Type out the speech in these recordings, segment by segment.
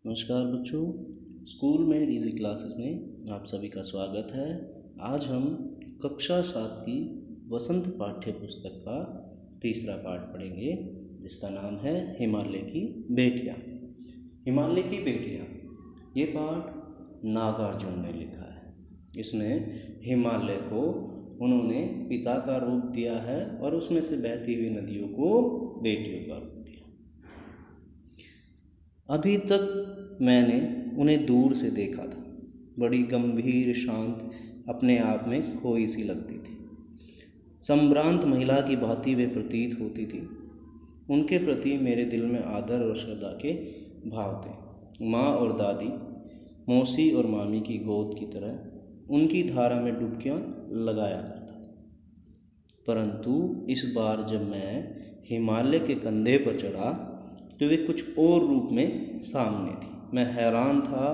नमस्कार बच्चों, स्कूल में डीजी क्लासेस में आप सभी का स्वागत है। आज हम कक्षा 7 की वसंत पाठ्य पुस्तक का तीसरा पाठ पढ़ेंगे, जिसका नाम है हिमालय की बेटियाँ। हिमालय की बेटियाँ ये पाठ नागार्जुन ने लिखा है। इसमें हिमालय को उन्होंने पिता का रूप दिया है और उसमें से बहती हुई नदियों को बेटियों का रूप दिया। अभी तक मैंने उन्हें दूर से देखा था, बड़ी गंभीर, शांत, अपने आप में खोई सी लगती थी। संभ्रांत महिला की भांति वे प्रतीत होती थी। उनके प्रति मेरे दिल में आदर और श्रद्धा के भाव थे। माँ और दादी, मौसी और मामी की गोद की तरह उनकी धारा में डुबकियाँ लगाया करता था। परंतु इस बार जब मैं हिमालय के कंधे पर चढ़ा तो वे कुछ और रूप में सामने थी। मैं हैरान था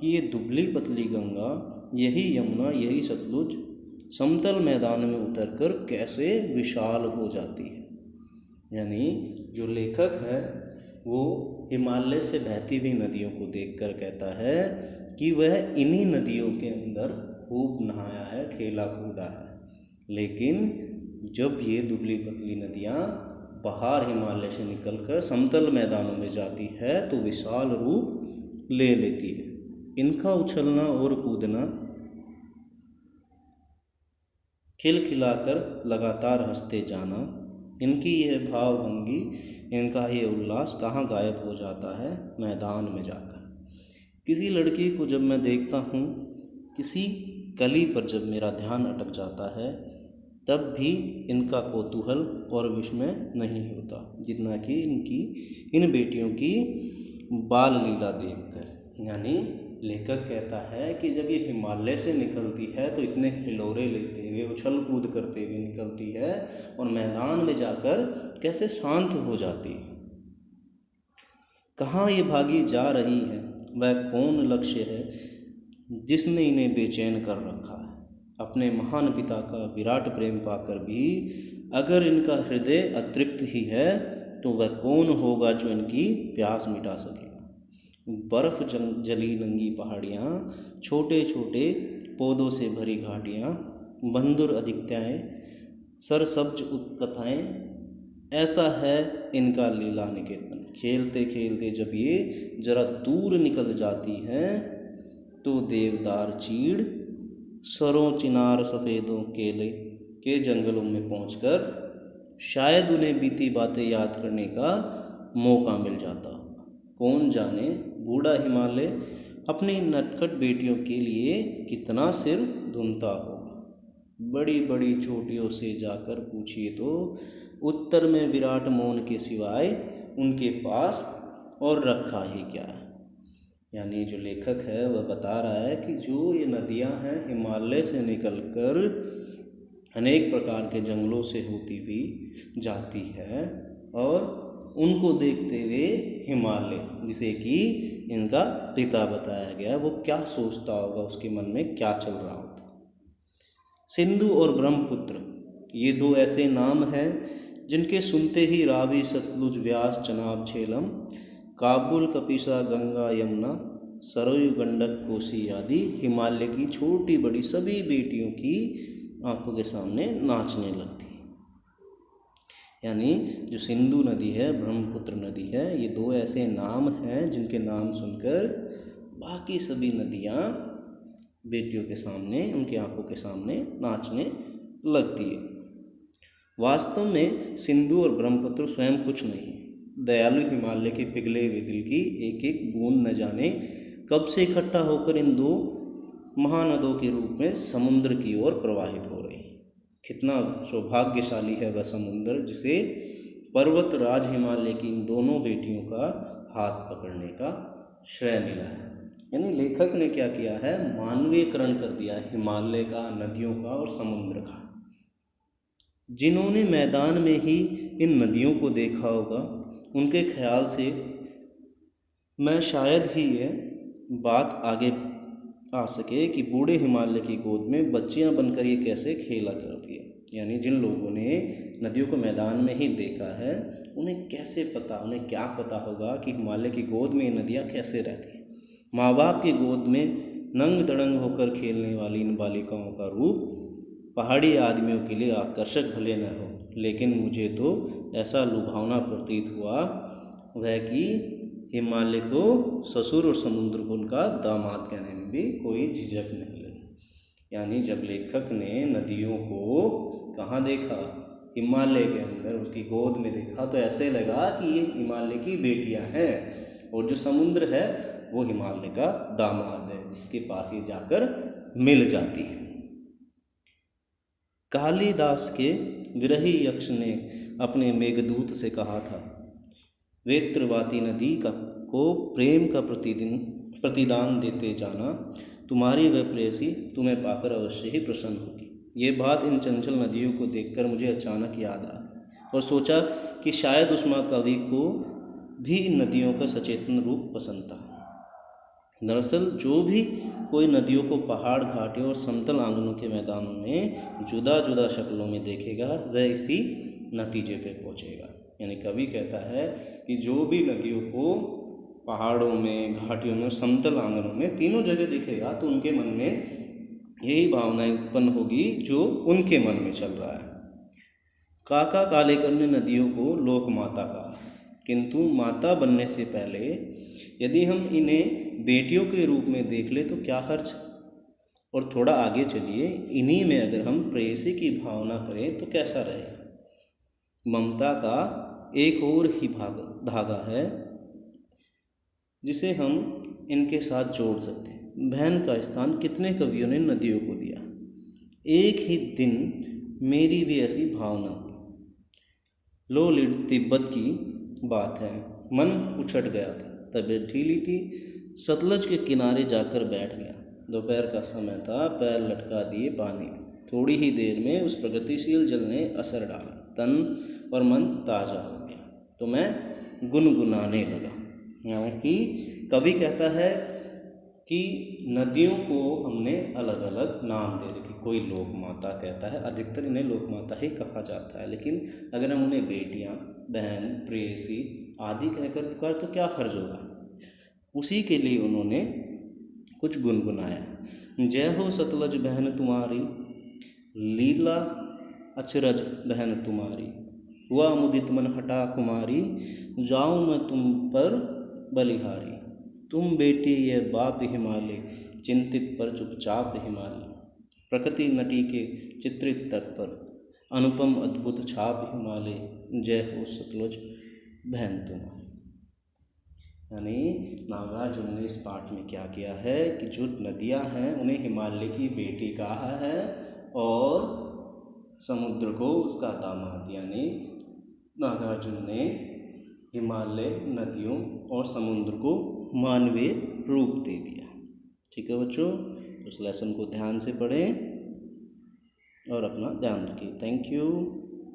कि ये दुबली पतली गंगा, यही यमुना, यही सतलुज समतल मैदान में उतरकर कैसे विशाल हो जाती है। यानी जो लेखक है वो हिमालय से बहती हुई नदियों को देखकर कहता है कि वह इन्हीं नदियों के अंदर खूब नहाया है, खेला कूदा है। लेकिन जब ये दुबली पतली नदियाँ बाहर हिमालय से निकलकर समतल मैदानों में जाती है तो विशाल रूप ले लेती है। इनका उछलना और कूदना, खिलखिलाकर लगातार हंसते जाना, इनकी यह भावभंगी, इनका ये उल्लास कहाँ गायब हो जाता है? मैदान में जाकर। किसी लड़की को जब मैं देखता हूँ, किसी कली पर जब मेरा ध्यान अटक जाता है, तब भी इनका कौतूहल और विस्मय नहीं होता जितना कि इन बेटियों की बाल लीला देखकर। यानी लेखक कहता है कि जब ये हिमालय से निकलती है तो इतने हिलोरे लेते हुए, उछल कूद करते हुए निकलती है और मैदान में जाकर कैसे शांत हो जाती है। कहाँ ये भागी जा रही है? वह कौन लक्ष्य है जिसने इन्हें बेचैन कर रखा है? अपने महान पिता का विराट प्रेम पाकर भी अगर इनका हृदय अतृप्त ही है तो वह कौन होगा जो इनकी प्यास मिटा सकेगा? बर्फ जली नंगी पहाड़ियाँ, छोटे छोटे पौधों से भरी घाटियाँ, बंदुर अधिकताएँ, सरसब्ज उत्कताएँ, ऐसा है इनका लीला निकेतन। खेलते खेलते जब ये जरा दूर निकल जाती हैं तो देवदार, चीड़, सरों, चिनार, सफ़ेदों, केले के जंगलों में पहुंचकर शायद उन्हें बीती बातें याद करने का मौका मिल जाता होगा। कौन जाने बूढ़ा हिमालय अपनी नटखट बेटियों के लिए कितना सिर धुनता होगा। बड़ी बड़ी चोटियों से जाकर पूछिए तो उत्तर में विराट मौन के सिवाय उनके पास और रखा ही क्या है। यानी जो लेखक है वह बता रहा है कि जो ये नदियां हैं हिमालय से निकलकर अनेक प्रकार के जंगलों से होती हुई जाती है और उनको देखते हुए हिमालय, जिसे कि इनका पिता बताया गया, वो क्या सोचता होगा, उसके मन में क्या चल रहा होता। सिंधु और ब्रह्मपुत्र ये दो ऐसे नाम हैं जिनके सुनते ही रावी, सतलुज, व्यास, चनाब, झेलम, काबुल, कपिसा, गंगा, यमुना, सरयू, गंडक, कोसी आदि हिमालय की छोटी बड़ी सभी बेटियों की आंखों के सामने नाचने लगती। यानी जो सिंधु नदी है, ब्रह्मपुत्र नदी है, ये दो ऐसे नाम हैं जिनके नाम सुनकर बाकी सभी नदियाँ बेटियों के सामने, उनकी आंखों के सामने नाचने लगती है। वास्तव में सिंधु और ब्रह्मपुत्र स्वयं कुछ नहीं, दयालु हिमालय के पिघले हुए दिल की एक एक बूंद न जाने कब से इकट्ठा होकर इन दो महानदों के रूप में समुद्र की ओर प्रवाहित हो रही। कितना सौभाग्यशाली है वह समुद्र जिसे पर्वत राज हिमालय की इन दोनों बेटियों का हाथ पकड़ने का श्रेय मिला है। यानी लेखक ने क्या किया है? मानवीयकरण कर दिया है हिमालय का, नदियों का और समुद्र का। जिन्होंने मैदान में ही इन नदियों को देखा होगा, उनके ख्याल से मैं शायद ही ये बात आगे आ सके कि बूढ़े हिमालय की गोद में बच्चियां बनकर ये कैसे खेला करती है। यानी जिन लोगों ने नदियों को मैदान में ही देखा है उन्हें कैसे पता, उन्हें क्या पता होगा कि हिमालय की गोद में ये नदियाँ कैसे रहती हैं। माँ बाप की गोद में नंग तड़ंग होकर खेलने वाली इन बालिकाओं का रूप पहाड़ी आदमियों के लिए आकर्षक भले न हो, लेकिन मुझे तो ऐसा लुभावना प्रतीत हुआ वह कि हिमालय को ससुर और समुद्र को उनका दामाद कहने में भी कोई झिझक नहीं लगी। यानी जब लेखक ने नदियों को कहाँ देखा, हिमालय के अंदर उसकी गोद में देखा, तो ऐसे लगा कि ये हिमालय की बेटियां हैं और जो समुद्र है वो हिमालय का दामाद है जिसके पास ये जाकर मिल जाती है। कालिदास के विरही यक्ष ने अपने मेघदूत से कहा था, वेत्रवाती नदी को प्रेम का प्रतिदान देते जाना, तुम्हारी वह प्रेयसी तुम्हें पाकर अवश्य ही प्रसन्न होगी। ये बात इन चंचल नदियों को देखकर मुझे अचानक याद आ गई और सोचा कि शायद उस महाकवि को भी इन नदियों का सचेतन रूप पसंद था। दरअसल जो भी कोई नदियों को पहाड़, घाटियों और समतल आंगनों के मैदानों में जुदा जुदा शक्लों में देखेगा वह इसी नतीजे पे पहुँचेगा। यानी कवि कहता है कि जो भी नदियों को पहाड़ों में, घाटियों में, समतल आंगनों में, तीनों जगह दिखेगा तो उनके मन में यही भावनाएं उत्पन्न होगी जो उनके मन में चल रहा है। काका कालेकर ने नदियों को लोक माता कहा, किंतु माता बनने से पहले यदि हम इन्हें बेटियों के रूप में देख ले तो क्या हर्ज। और थोड़ा आगे चलिए, इन्हीं में अगर हम प्रेयसी की भावना करें तो कैसा रहेगा। ममता का एक और ही धागा है जिसे हम इनके साथ जोड़ सकते हैं। बहन का स्थान कितने कवियों ने नदियों को दिया। एक ही दिन मेरी भी ऐसी भावना हुई। लो लिट तिब्बत की बात है, मन उछट गया था, तबीयत ढीली थी, सतलज के किनारे जाकर बैठ गया। दोपहर का समय था, पैर लटका दिए पानी में। थोड़ी ही देर में उस प्रगतिशील जल ने असर डाला, तन और मन ताज़ा हो गया, तो मैं गुनगुनाने लगा। यानी कि कवि कहता है कि नदियों को हमने अलग अलग नाम दे रखे। कोई लोक माता कहता है, अधिकतर इन्हें लोक माता ही कहा जाता है, लेकिन अगर हम उन्हें बेटियां, बहन, प्रेयसी आदि कहकर पुकार तो क्या हर्ज होगा। उसी के लिए उन्होंने कुछ गुनगुनाया। जय हो सतलज बहन तुम्हारी, लीला अचरज बहन तुम्हारी, हुआ मुदित मन हटा कुमारी, जाऊँ मैं तुम पर बलिहारी। तुम बेटी ये बाप हिमालय, चिंतित पर चुपचाप हिमालय, प्रकृति नटी के चित्रित तट पर, अनुपम अद्भुत छाप हिमालय, जय हो सतलज बहन तुम्हारी। यानी नागार्जुन ने इस पाठ में क्या किया है कि जो नदियाँ हैं उन्हें हिमालय की बेटी कहा है और समुद्र को उसका दामाद। यानी नागार्जुन ने हिमालय, नदियों और समुद्र को मानवीय रूप दे दिया। ठीक है बच्चों, उस लेसन को ध्यान से पढ़ें और अपना ध्यान रखिए। Thank you.